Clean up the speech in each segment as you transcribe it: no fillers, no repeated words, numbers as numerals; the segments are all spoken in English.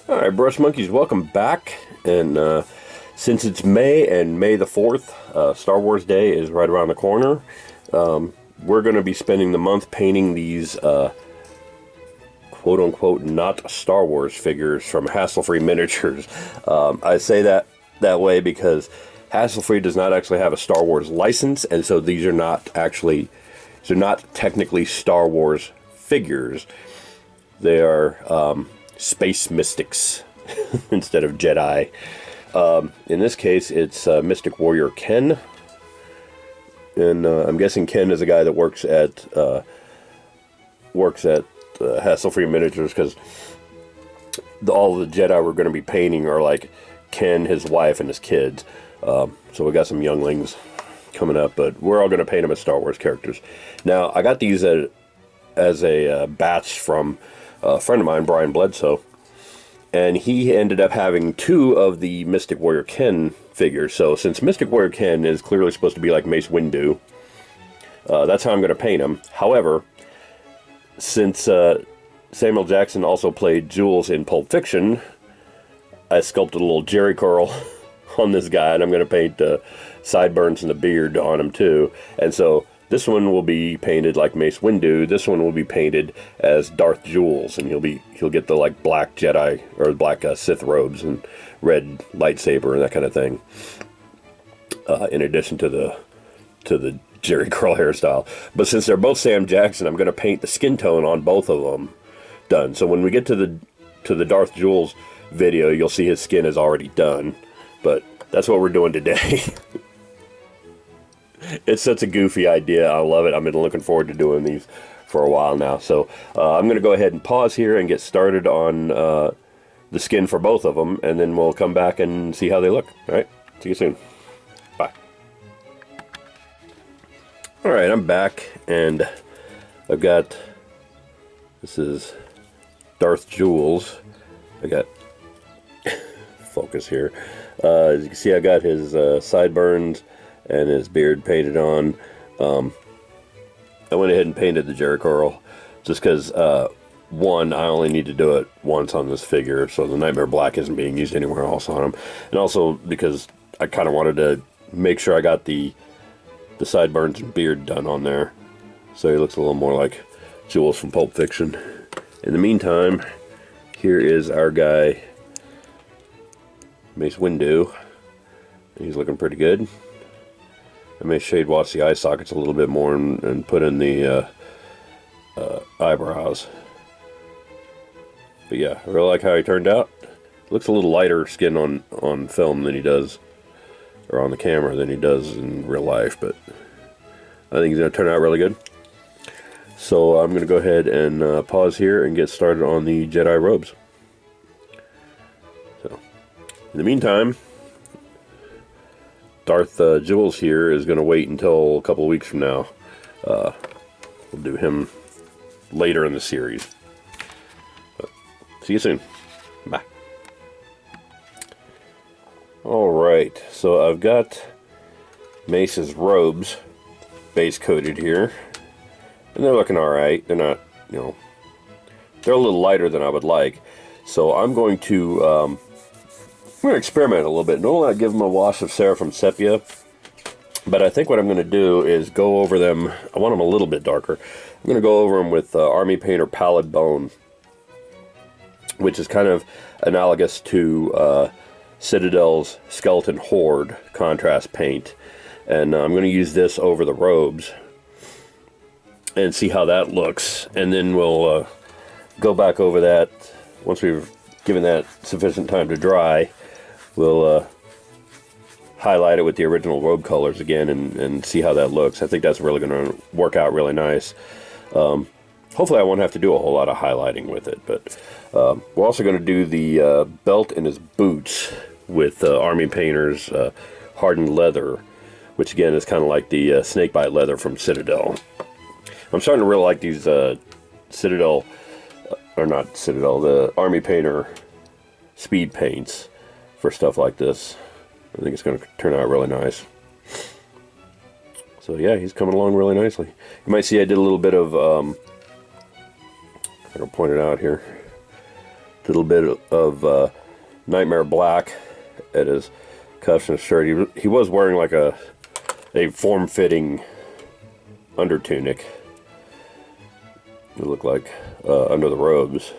Alright, Brush Monkeys, welcome back. And since it's May and May the 4th, Star Wars Day is right around the corner, we're going to be spending the month painting these quote-unquote not Star Wars figures from Hassle-Free Miniatures. I say that way because Hassle-Free does not actually have a Star Wars license, and so these are not technically Star Wars figures. They are space mystics instead of Jedi. In this case, it's Mystic Warrior Ken, and I'm guessing Ken is a guy that works at Hassle-Free Miniatures, because all the Jedi we're going to be painting are like Ken, his wife, and his kids. So we got some younglings coming up, but we're all going to paint them as Star Wars characters. Now, I got these as a batch from a friend of mine, Brian Bledsoe, and he ended up having two of the Mystic Warrior Ken figures. So since Mystic Warrior Ken is clearly supposed to be like Mace Windu, that's how I'm going to paint him. However, since Samuel Jackson also played Jules in Pulp Fiction, I sculpted a little Jerry curl on this guy, and I'm going to paint sideburns and the beard on him too. And so this one will be painted like Mace Windu. This one will be painted as Darth Jules, and he'll get the like black Jedi or black Sith robes and red lightsaber and that kind of thing. In addition to the Jerry curl hairstyle. But since they're both Sam Jackson, I'm going to paint the skin tone on both of them done. So when we get to the Darth Jules video, you'll see his skin is already done. But that's what we're doing today. It's such a goofy idea. I love it. I've been looking forward to doing these for a while now. So I'm going to go ahead and pause here and get started on the skin for both of them, and then we'll come back and see how they look. All right? See you soon. Bye. All right, I'm back, and I've got, this is Darth Jules. I got focus here. As you can see, I got his sideburns and his beard painted on. I went ahead and painted the Jerry curl just because, one, I only need to do it once on this figure, so the Nightmare Black isn't being used anywhere else on him. And also because I kind of wanted to make sure I got the sideburns and beard done on there, so he looks a little more like Jules from Pulp Fiction. In the meantime, here is our guy, Mace Windu. He's looking pretty good. I may shade wash the eye sockets a little bit more and put in the eyebrows. But yeah, I really like how he turned out. Looks a little lighter skin on film than he does, or on the camera than he does in real life, but I think he's going to turn out really good. So I'm going to go ahead and pause here and get started on the Jedi robes. So, in the meantime, Darth Jules here is going to wait until a couple of weeks from now. We'll do him later in the series. But see you soon. Bye. Alright, so I've got Mace's robes base coated here. And they're looking alright. They're not, they're a little lighter than I would like. So I'm going to experiment a little bit. Normally I give them a wash of Seraphim Sepia, but I think what I'm going to do is go over them. I want them a little bit darker. I'm going to go over them with Army Painter Pallid Bone, which is kind of analogous to Citadel's Skeleton Horde contrast paint. And I'm going to use this over the robes and see how that looks. And then we'll go back over that once we've given that sufficient time to dry. We'll highlight it with the original robe colors again and see how that looks. I think that's really going to work out really nice. Hopefully I won't have to do a whole lot of highlighting with it, but we're also going to do the belt and his boots with Army Painter's hardened leather, which again is kind of like the snakebite leather from Citadel. I'm starting to really like these Citadel, or not Citadel, the Army Painter speed paints for stuff like this. I think it's going to turn out really nice. So yeah, he's coming along really nicely. You might see I did a little bit of, I'm going to point it out here, little bit of Nightmare Black at his cuffs and his shirt. He was wearing like a form-fitting under tunic. It looked like under the robes.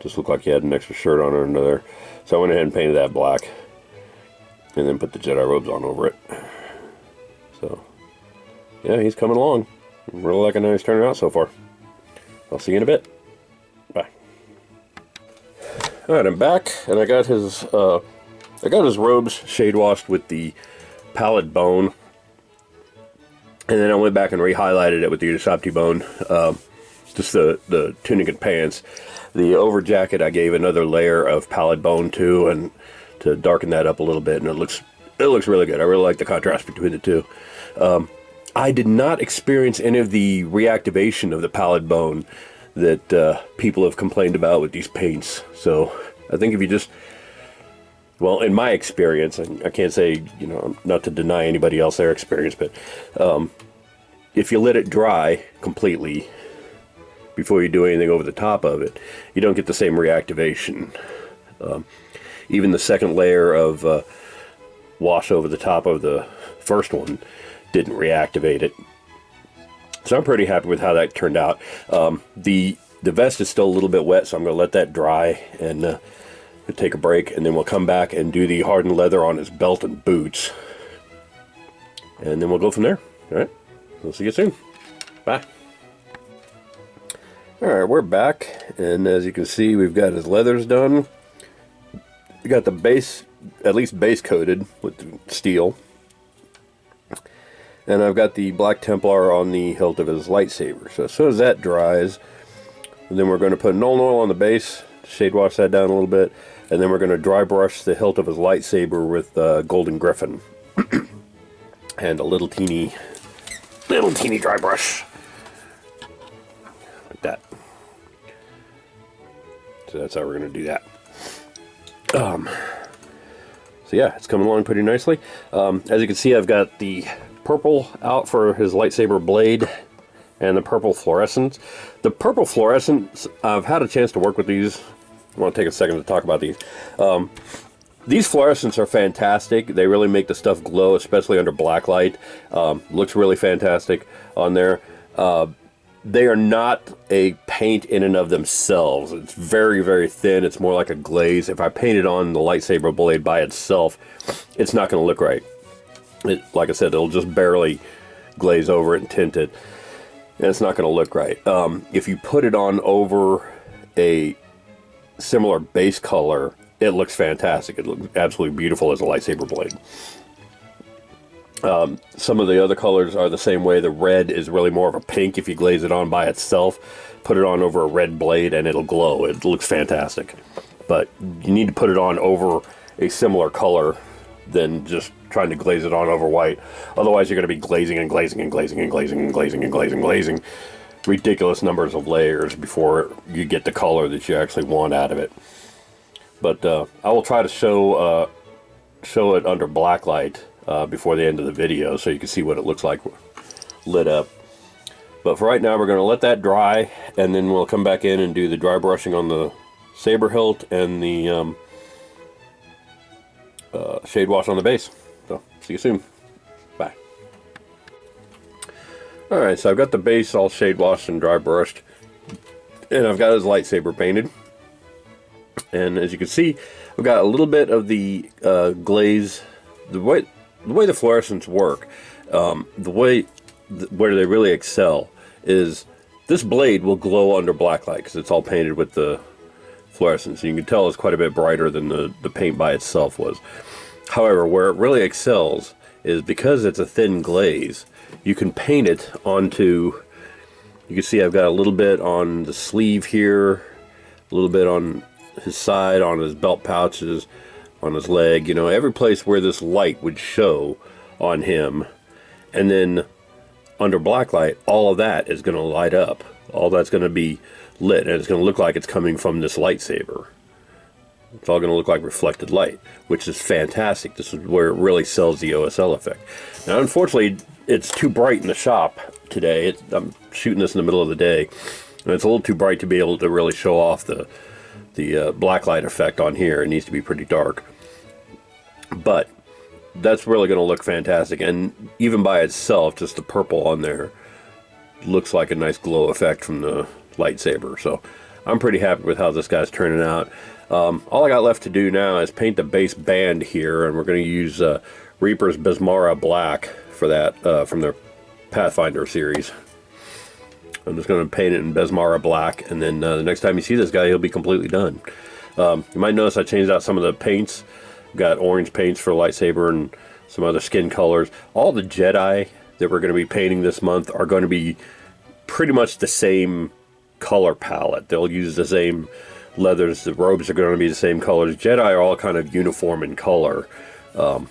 Just looked like he had an extra shirt on or another. So I went ahead and painted that black, and then put the Jedi robes on over it. So yeah, he's coming along. Really liking how he's turning out so far. I'll see you in a bit. Bye. All right, I'm back, and I got his robes shade washed with the pallid bone, and then I went back and re-highlighted it with the Ushabti bone. Just the tunic and pants. The over jacket I gave another layer of pallid bone too, and to darken that up a little bit, and it looks really good. I really like the contrast between the two. I did not experience any of the reactivation of the pallid bone that people have complained about with these paints. So I think if you just, well, in my experience, and I can't say, you know, not to deny anybody else their experience, but if you let it dry completely before you do anything over the top of it, you don't get the same reactivation. Even the second layer of wash over the top of the first one didn't reactivate it. So I'm pretty happy with how that turned out. The vest is still a little bit wet, so I'm going to let that dry and take a break, and then we'll come back and do the hardened leather on his belt and boots. And then we'll go from there. All right, we'll see you soon. Bye. All right, we're back, and as you can see, we've got his leathers done. We got the base, at least base coated with steel. And I've got the Black Templar on the hilt of his lightsaber. So as soon as that dries, then we're going to put Nuln Oil on the base, shade wash that down a little bit, and then we're going to dry brush the hilt of his lightsaber with Golden Griffin. And a little teeny dry brush. Like that. So that's how we're going to do that. So yeah, it's coming along pretty nicely. As you can see, I've got the purple out for his lightsaber blade and the purple fluorescence. The purple fluorescence, I've had a chance to work with these. I want to take a second to talk about these. These fluorescents are fantastic. They really make the stuff glow, especially under black light. Looks really fantastic on there. They are not a paint in and of themselves. It's very, very thin. It's more like a glaze. If I paint it on the lightsaber blade by itself, it's not going to look right. Like I said, it'll just barely glaze over it and tint it, and it's not going to look right. If you put it on over a similar base color, it looks fantastic. It looks absolutely beautiful as a lightsaber blade. Some of the other colors are the same way. The red is really more of a pink. If you glaze it on by itself, put it on over a red blade and it'll glow. It looks fantastic. But you need to put it on over a similar color than just trying to glaze it on over white. Otherwise you're going to be glazing and glazing and glazing and glazing and glazing and glazing and glazing ridiculous numbers of layers before you get the color that you actually want out of it. But I will try to show it under black light before the end of the video so you can see what it looks like lit up. But for right now, we're going to let that dry, and then we'll come back in and do the dry brushing on the saber hilt and the shade wash on the base. So, see you soon. Bye. Alright, so I've got the base all shade washed and dry brushed, and I've got his lightsaber painted. And as you can see, I've got a little bit of the glaze. The way the fluorescents work, where they really excel is this blade will glow under black light because it's all painted with the fluorescence. You can tell it's quite a bit brighter than the paint by itself was. However, where it really excels is because it's a thin glaze, you can paint it onto, you can see I've got a little bit on the sleeve here, a little bit on his side, on his belt pouches, on his leg, you know, every place where this light would show on him. And then under black light, all of that is going to light up. All that's going to be lit, and it's going to look like it's coming from this lightsaber. It's all going to look like reflected light, which is fantastic. This is where it really sells the OSL effect. Now, unfortunately, it's too bright in the shop today. I'm shooting this in the middle of the day, and it's a little too bright to be able to really show off the blacklight effect on here. It needs to be pretty dark. But that's really going to look fantastic. And even by itself, just the purple on there looks like a nice glow effect from the lightsaber. So I'm pretty happy with how this guy's turning out. All I got left to do now is paint the base band here, and we're going to use Reaper's Besmara Black for that from their Pathfinder series. I'm just going to paint it in Besmara Black, and then the next time you see this guy, he'll be completely done. You might notice I changed out some of the paints. Got orange paints for lightsaber and some other skin colors. All the Jedi that we're going to be painting this month are going to be pretty much the same color palette. They'll use the same leathers. The robes are going to be the same colors. Jedi are all kind of uniform in color. So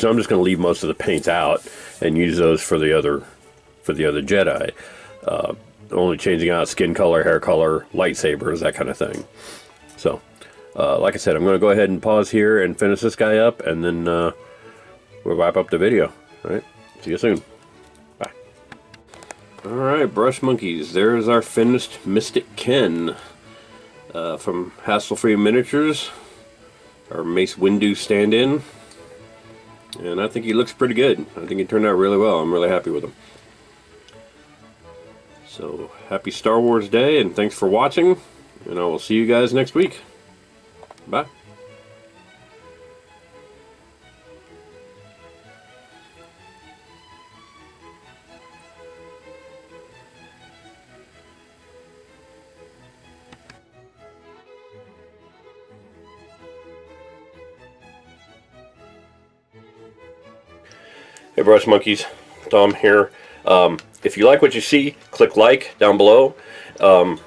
I'm just going to leave most of the paints out and use those for the other Jedi. Only changing out skin color, hair color, lightsabers, that kind of thing. So like I said, I'm going to go ahead and pause here and finish this guy up, and then we'll wrap up the video. All right, see you soon. Bye. All right, brush monkeys. There's our finished Mystic Ken from Hassle-Free Miniatures, our Mace Windu stand-in, and I think he looks pretty good. I think he turned out really well. I'm really happy with him. So happy Star Wars Day, and thanks for watching, and I will see you guys next week. Bye. Hey brush monkeys, Tom here. If you like what you see, click like down below. So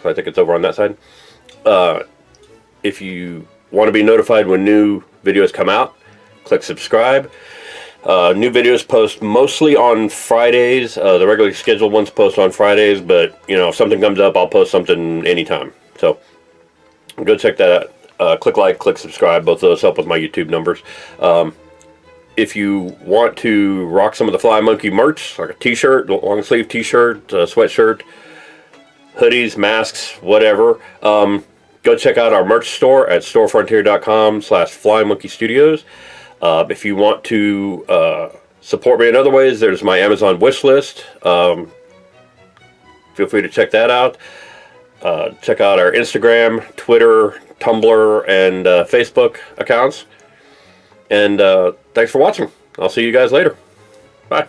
I think it's over on that side. If you want to be notified when new videos come out, click subscribe. New videos post mostly on Fridays. The regularly scheduled ones post on Fridays, but you know, if something comes up, I'll post something anytime. So go check that out. Click like, click subscribe. Both of those help with my YouTube numbers. If you want to rock some of the Fly Monkey merch, like a t-shirt, long sleeve t-shirt, sweatshirt, hoodies, masks, whatever, go check out our merch store at storefrontier.com/FlyMonkeyStudios. If you want to support me in other ways, there's my Amazon wish list. Feel free to check that out. Check out our Instagram, Twitter, Tumblr, and Facebook accounts. And thanks for watching. I'll see you guys later. Bye.